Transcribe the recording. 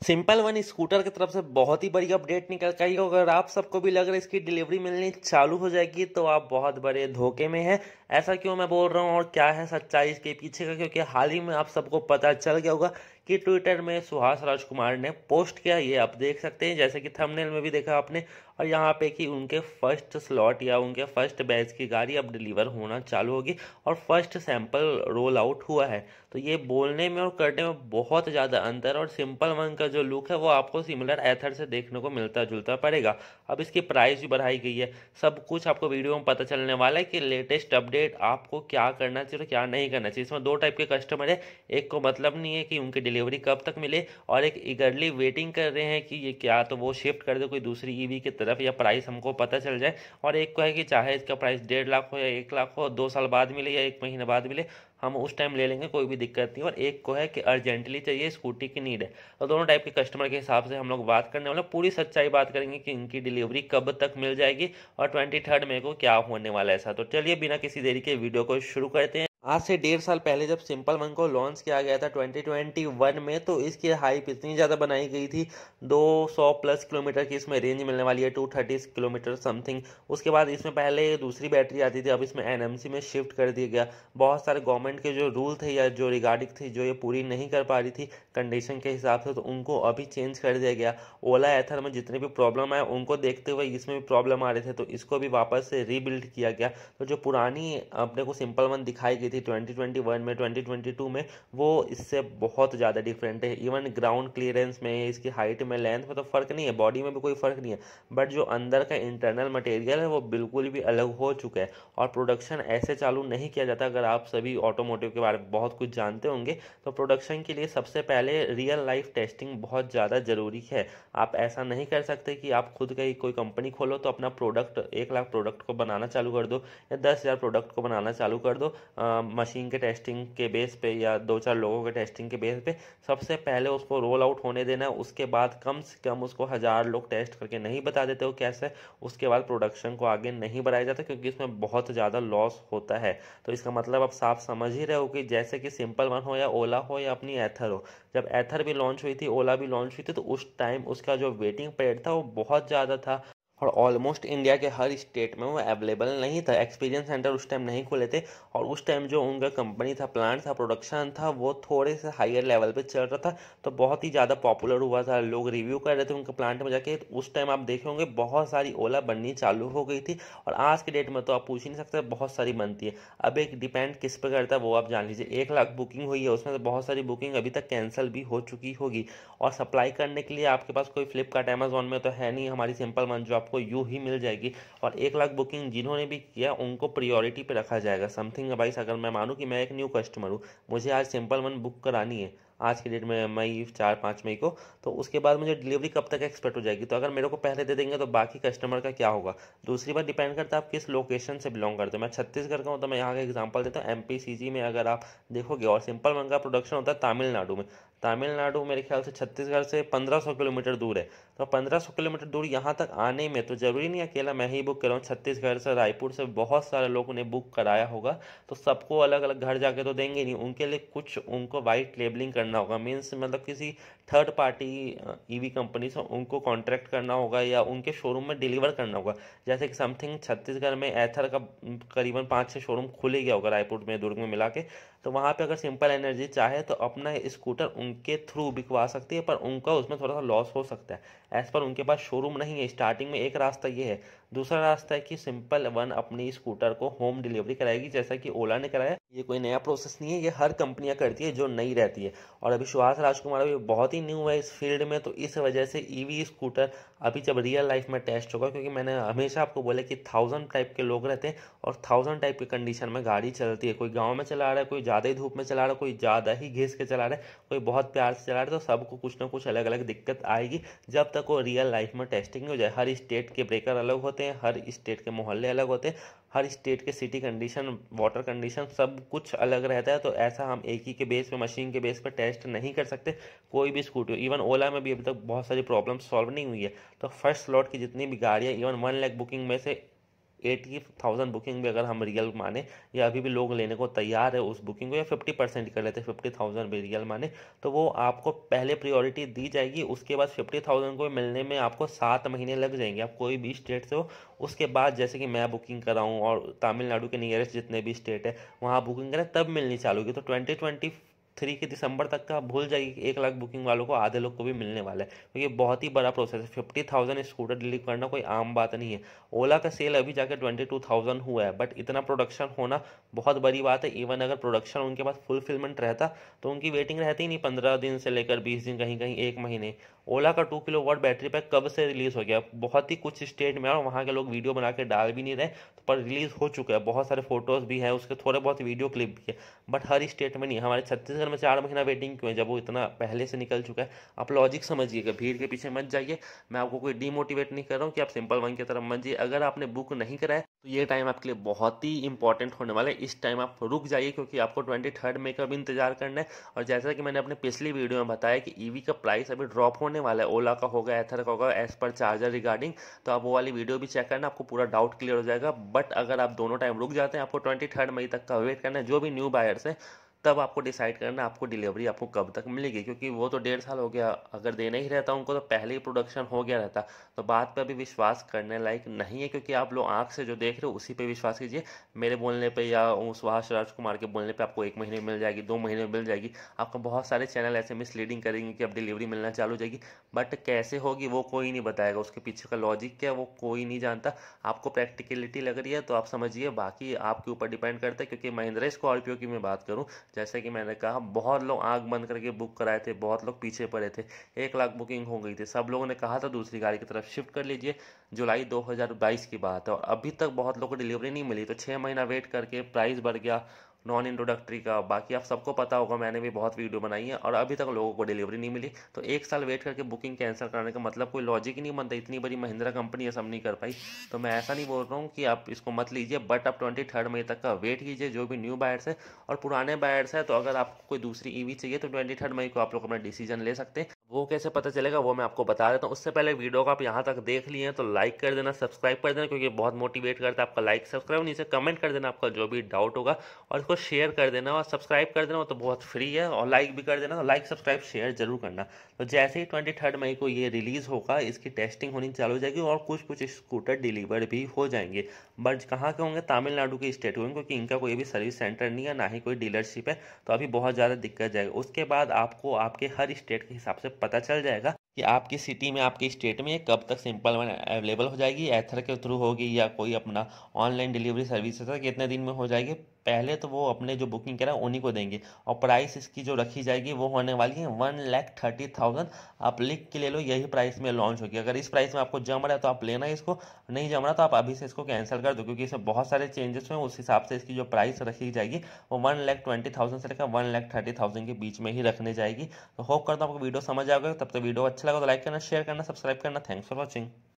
Simple one scooter की तरफ से बहुत ही बड़ी अपडेट निकल के आई है। अगर आप सबको भी लग रहा है इसकी डिलीवरी मिलनी चालू हो जाएगी तो आप बहुत बड़े धोखे में हैं। ऐसा क्यों मैं बोल रहा हूँ और क्या है सच्चाई इसके पीछे का, क्योंकि हाल ही में आप सबको पता चल गया होगा कि ट्विटर में सुहास राजकुमार ने पोस्ट किया। ये आप देख सकते हैं जैसे कि थंबनेल में भी देखा आपने, और यहाँ पे कि उनके फर्स्ट स्लॉट या उनके फर्स्ट बैच की गाड़ी अब डिलीवर होना चालू होगी और फर्स्ट सैंपल रोल आउट हुआ है। तो ये बोलने में और करने में बहुत ज़्यादा अंतर, और सिंपल वन का जो लुक है वो आपको सिमिलर एथर से देखने को मिलता जुलता पड़ेगा। अब इसकी प्राइस भी बढ़ाई गई है। सब कुछ आपको वीडियो में पता चलने वाला है कि लेटेस्ट अपडेट आपको क्या करना चाहिए और क्या नहीं करना चाहिए। इसमें दो टाइप के कस्टमर है, एक को मतलब नहीं है कि उनकी डिलीवरी कब तक मिले, और एक ईगरली वेटिंग कर रहे हैं कि ये क्या तो वो शिफ्ट कर दे कोई दूसरी ईवी की तरफ या प्राइस हमको पता चल जाए, और एक को है कि चाहे इसका प्राइस 1.5 लाख हो या 1 लाख हो, 2 साल बाद मिले या 1 महीने बाद मिले, हम उस टाइम ले लेंगे, कोई भी दिक्कत नहीं। और एक को है कि अर्जेंटली चाहिए, स्कूटी की नीड है। तो दोनों टाइप के कस्टमर के हिसाब से हम लोग बात करने वाले, पूरी सच्चाई बात करेंगे कि इनकी डिलीवरी कब तक मिल जाएगी और 23 मई को क्या होने वाला है। ऐसा तो चलिए बिना किसी देरी के वीडियो को शुरू करते हैं। आज से 1.5 साल पहले जब सिंपल वन को लॉन्च किया गया था 2021 में, तो इसकी हाइप इतनी ज़्यादा बनाई गई थी। 200 प्लस किलोमीटर की इसमें रेंज मिलने वाली है, 230 किलोमीटर समथिंग। उसके बाद इसमें पहले दूसरी बैटरी आती थी, अब इसमें एनएमसी में शिफ्ट कर दिया गया। बहुत सारे गवर्नमेंट के जो रूल थे या जो रिगार्डिंग थी जो ये पूरी नहीं कर पा रही थी कंडीशन के हिसाब से, तो उनको अभी चेंज कर दिया गया। ओला एथर में जितने भी प्रॉब्लम आए उनको देखते हुए इसमें भी प्रॉब्लम आ रहे थे, तो इसको भी वापस से रीबिल्ड किया गया। तो जो पुरानी अपने को सिंपल वन दिखाई गई थी 2021 में, 2022 में, वो इससे बहुत ज़्यादा डिफरेंट है। इवन ग्राउंड क्लियरेंस में, इसकी हाइट में, लेंथ में तो फ़र्क नहीं है, बॉडी में भी कोई फ़र्क नहीं है, बट जो अंदर का इंटरनल मटेरियल है वो बिल्कुल भी अलग हो चुका है। और प्रोडक्शन ऐसे चालू नहीं किया जाता। अगर आप सभी ऑटोमोटिव के बारे में बहुत कुछ जानते होंगे तो प्रोडक्शन के लिए सबसे पहले रियल लाइफ टेस्टिंग बहुत ज़्यादा ज़रूरी है। आप ऐसा नहीं कर सकते कि आप खुद का ही कोई कंपनी खोलो तो अपना प्रोडक्ट 1 लाख प्रोडक्ट को बनाना चालू कर दो या 10,000 प्रोडक्ट को बनाना चालू कर दो मशीन के टेस्टिंग के बेस पे या 2-4 लोगों के टेस्टिंग के बेस पे। सबसे पहले उसको रोल आउट होने देना है, उसके बाद कम से कम उसको 1000 लोग टेस्ट करके नहीं बता देते हो कैसे, उसके बाद प्रोडक्शन को आगे नहीं बढ़ाया जाता, क्योंकि इसमें बहुत ज़्यादा लॉस होता है। तो इसका मतलब आप साफ समझ ही रहे हो कि जैसे कि सिंपल वन हो या ओला हो या अपनी एथर हो, जब एथर भी लॉन्च हुई थी, ओला भी लॉन्च हुई थी, तो उस टाइम उसका जो वेटिंग पीरियड था वो बहुत ज़्यादा था, और ऑलमोस्ट इंडिया के हर स्टेट में वो अवेलेबल नहीं था। एक्सपीरियंस सेंटर उस टाइम नहीं खुले थे, और उस टाइम जो उनका कंपनी था, प्लांट था, प्रोडक्शन था, वो थोड़े से हायर लेवल पे चल रहा था। तो बहुत ही ज़्यादा पॉपुलर हुआ था, लोग रिव्यू कर रहे थे उनके प्लांट में जाके। तो उस टाइम आप देखे होंगे बहुत सारी ओला बननी चालू हो गई थी, और आज के डेट में तो आप पूछ ही नहीं सकते, बहुत सारी बनती है। अब एक डिपेंड किस पे करता है वो आप जान लीजिए। 1 लाख बुकिंग हुई है, उसमें से बहुत सारी बुकिंग अभी तक कैंसिल भी हो चुकी होगी, और सप्लाई करने के लिए आपके पास कोई फ्लिपकार्ट अमेजोन में तो है नहीं हमारी सिंपल वन जो आपको यूं ही मिल जाएगी। और 1 लाख बुकिंग जिन्होंने भी किया उनको प्रियोरिटी पे रखा जाएगा समथिंग। भाई अगर मैं मानूँ कि मैं एक न्यू कस्टमर हूँ, मुझे आज सिंपल वन बुक करानी है आज की डेट में, मई 4-5 मई को, तो उसके बाद मुझे डिलीवरी कब तक एक्सपेक्ट हो जाएगी। तो अगर मेरे को पहले दे देंगे तो बाकी कस्टमर का क्या होगा। दूसरी बात डिपेंड करता है आप किस लोकेशन से बिलोंग करते हो। मैं छत्तीसगढ़ का हूँ तो मैं यहाँ का एग्जांपल देता हूँ। MPCG में अगर आप देखोगे, और सिंपल वन का प्रोडक्शन होता है तमिलनाडु में। तमिलनाडु मेरे ख्याल से छत्तीसगढ़ से 1500 किलोमीटर दूर है। तो 1500 किलोमीटर दूर यहाँ तक आने में तो ज़रूरी नहीं अकेला मैं ही बुक कराऊँ, छत्तीसगढ़ से, रायपुर से बहुत सारे लोगों ने बुक कराया होगा। तो सबको अलग अलग घर जाके तो देंगे नहीं, उनके लिए कुछ उनको वाइट लेबलिंग करना होगा। मीन्स मतलब किसी थर्ड पार्टी ईवी कंपनी से उनको कॉन्ट्रैक्ट करना होगा या उनके शोरूम में डिलीवर करना होगा। जैसे कि समथिंग छत्तीसगढ़ में एथर का करीबन 5-6 शोरूम खुल ही गया होगा, रायपुर में, दुर्ग में मिला के। तो वहाँ पे अगर सिंपल एनर्जी चाहे तो अपना स्कूटर उनके थ्रू बिकवा सकती है, पर उनका उसमें थोड़ा सा लॉस हो सकता है। एज पर उनके पास शोरूम नहीं है स्टार्टिंग में। एक रास्ता ये है। दूसरा रास्ता है कि सिंपल वन अपनी स्कूटर को होम डिलीवरी कराएगी, जैसा कि ओला ने कराया। ये कोई नया प्रोसेस नहीं है, ये हर कंपनियां करती है जो नई रहती है। और अभी सुहास राजकुमार भी बहुत ही न्यू है इस फील्ड में, तो इस वजह से ईवी स्कूटर अभी जब रियल लाइफ में टेस्ट होगा, क्योंकि मैंने हमेशा आपको बोला कि 1000 टाइप के लोग रहते हैं और 1000 टाइप की कंडीशन में गाड़ी चलती है। कोई गाँव में चला रहा है, कोई ज़्यादा ही धूप में चला रहा है, कोई ज़्यादा ही घिस के चला रहा है, कोई बहुत प्यार से चला रहा है। तो सबको कुछ ना कुछ अलग अलग दिक्कत आएगी जब तक वो रियल लाइफ में टेस्टिंग हो जाए। हर स्टेट के ब्रेकर अलग होते हैं, हर स्टेट के मोहल्ले अलग होते हैं, हर स्टेट के सिटी कंडीशन, वाटर कंडीशन, सब कुछ अलग रहता है। तो ऐसा हम एक ही के बेस पे, मशीन के बेस पे टेस्ट नहीं कर सकते कोई भी स्कूटी। इवन ओला में भी अभी तक बहुत सारी प्रॉब्लम सॉल्व नहीं हुई है। तो फर्स्ट स्लॉट की जितनी भी गाड़ियाँ, इवन 1 लाख बुकिंग में से 80,000 बुकिंग भी अगर हम रियल माने, या अभी भी लोग लेने को तैयार है उस बुकिंग को, या 50% कर लेते हैं, 50,000 भी रियल माने, तो वो आपको पहले प्रियोरिटी दी जाएगी। उसके बाद 50,000 को मिलने में आपको 7 महीने लग जाएंगे, आप कोई भी स्टेट से हो। उसके बाद जैसे कि मैं बुकिंग कराऊँ और तमिलनाडु के नियरेस्ट जितने भी स्टेट है वहाँ बुकिंग करें, तब मिलनी चालू होगी। तो 2023 के दिसंबर तक का भूल जाइए कि 1 लाख बुकिंग वालों को, आधे लोग को भी मिलने वाला है। तो ये बहुत ही बड़ा प्रोसेस है। 50,000 स्कूटर डिलीवर करना कोई आम बात नहीं है। ओला का सेल अभी जाकर 22,000 हुआ है, बट इतना प्रोडक्शन होना बहुत बड़ी बात है। इवन अगर प्रोडक्शन उनके पास फुलफिलमेंट रहता तो उनकी वेटिंग रहती ही नहीं 15 दिन से लेकर 20 दिन, कहीं कहीं 1 महीने। ओला का 2 किलोवाट बैटरी पैक कब से रिलीज हो गया, बहुत ही कुछ स्टेट में, और वहाँ के लोग वीडियो बना के डाल भी नहीं रहे, तो पर रिलीज हो चुका है। बहुत सारे फोटोज भी हैं उसके, थोड़े बहुत वीडियो क्लिप भी है, बट हर स्टेट में नहीं। हमारे छत्तीसगढ़ में 4 महीना वेटिंग क्यों है जब वो इतना पहले से निकल चुका है। आप लॉजिक समझिएगा, भीड़ के पीछे मत जाइए। मैं आपको कोई डीमोटिवेट नहीं कर रहा हूँ कि आप सिंपल वन की तरफ मत जाइए। अगर आपने बुक नहीं कराया तो ये टाइम आपके लिए बहुत ही इंपॉर्टेंट होने वाला है। इस टाइम आप रुक जाइए, क्योंकि आपको 23 मई का भी इंतजार करना है। और जैसा कि मैंने अपने पिछली वीडियो में बताया कि ईवी का प्राइस अभी ड्रॉप होने वाला है, ओला का होगा, एथर का होगा, एज पर चार्जर रिगार्डिंग। तो आप वो वाली वीडियो भी चेक करना, आपको पूरा डाउट क्लियर हो जाएगा। बट अगर आप दोनों टाइम रुक जाते हैं, आपको 23 मई तक का वेट करना है। जो भी न्यू बायर्स हैं, तब आपको डिसाइड करना आपको डिलीवरी आपको कब तक मिलेगी, क्योंकि वो तो 1.5 साल हो गया। अगर देना ही रहता उनको तो पहले ही प्रोडक्शन हो गया रहता। तो बात पे अभी विश्वास करने लायक नहीं है, क्योंकि आप लोग आंख से जो देख रहे हो उसी पे विश्वास कीजिए। मेरे बोलने पे या सुभाष राजकुमार के बोलने पे आपको 1 महीने में मिल जाएगी, 2 महीने में मिल जाएगी। आपको बहुत सारे चैनल ऐसे मिसलीडिंग करेंगे कि अब डिलीवरी मिलना चालू हो जाएगी, बट कैसे होगी वो कोई नहीं बताएगा। उसके पीछे का लॉजिक क्या है वो कोई नहीं जानता। आपको प्रैक्टिकलिटी लग रही है तो आप समझिए, बाकी आपके ऊपर डिपेंड करता है। क्योंकि महिंद्रा स्कॉर्पियो की मैं बात करूँ, जैसे कि मैंने कहा, बहुत लोग आंख बंद करके बुक कराए थे, बहुत लोग पीछे पड़े थे। 1 लाख बुकिंग हो गई थी, सब लोगों ने कहा था दूसरी गाड़ी की तरफ शिफ्ट कर लीजिए। जुलाई 2022 की बात है और अभी तक बहुत लोगों को डिलीवरी नहीं मिली। तो 6 महीना वेट करके प्राइस बढ़ गया नॉन इंट्रोडक्टरी का। बाकी आप सबको पता होगा, मैंने भी बहुत वीडियो बनाई है और अभी तक लोगों को डिलीवरी नहीं मिली। तो 1 साल वेट करके बुकिंग कैंसिल करने का मतलब कोई लॉजिक ही नहीं बनता। इतनी बड़ी महिंद्रा कंपनी ये सब नहीं कर पाई। तो मैं ऐसा नहीं बोल रहा हूँ कि आप इसको मत लीजिए, बट आप 23 मई तक का वेट कीजिए, जो भी न्यू बायर्स है। और पुराने बायर्स है तो अगर आपको कोई दूसरी ईवी चाहिए तो 23 मई को आप लोग अपना डिसीजन ले सकते हैं। वो कैसे पता चलेगा वो मैं आपको बता देता हूँ। उससे पहले वीडियो को आप यहाँ तक देख लिए हैं तो लाइक कर देना, सब्सक्राइब कर देना, क्योंकि बहुत मोटिवेट करता है आपका लाइक सब्सक्राइब। नीचे कमेंट कर देना आपका जो भी डाउट होगा, और इसको शेयर कर देना और सब्सक्राइब कर देना, वो तो बहुत फ्री है। और लाइक भी कर देना, तो लाइक सब्सक्राइब शेयर जरूर करना। तो जैसे ही 23 मई को ये रिलीज़ होगा, इसकी टेस्टिंग होनी चालू हो जाएगी और कुछ कुछ स्कूटर डिलीवर भी हो जाएंगे। बट कहाँ के होंगे, तमिलनाडु के स्टेट होंगे, क्योंकि इनका कोई भी सर्विस सेंटर नहीं है, ना ही कोई डीलरशिप है। तो अभी बहुत ज़्यादा दिक्कत जाएगा। उसके बाद आपको आपके हर स्टेट के हिसाब से पता चल जाएगा कि आपकी सिटी में, आपके स्टेट में कब तक सिंपल वन अवेलेबल हो जाएगी, एथर के थ्रू होगी या कोई अपना ऑनलाइन डिलीवरी सर्विस है, कितने दिन में हो जाएगी। पहले तो वो अपने जो बुकिंग करा उन्हीं को देंगे। और प्राइस इसकी जो रखी जाएगी वो होने वाली है 1,30,000। आप लिख के ले लो, यही प्राइस में लॉन्च होगी। अगर इस प्राइस में आपको जम रहा है तो आप लेना इसको, नहीं जम रहा तो आप अभी से इसको कैंसिल कर दो, क्योंकि इसमें बहुत सारे चेंजेस हुए। उस हिसाब से इसकी जो प्राइस रखी जाएगी वो 1,20,000 से लेकर 1,30,000 के बीच में ही रखने जाएगी। तो होप करता हूँ आपको वीडियो समझ आ गया। तब तक वीडियो अच्छा लगा तो लाइक करना, शेयर करना, सब्सक्राइब करना। Thanks for watching.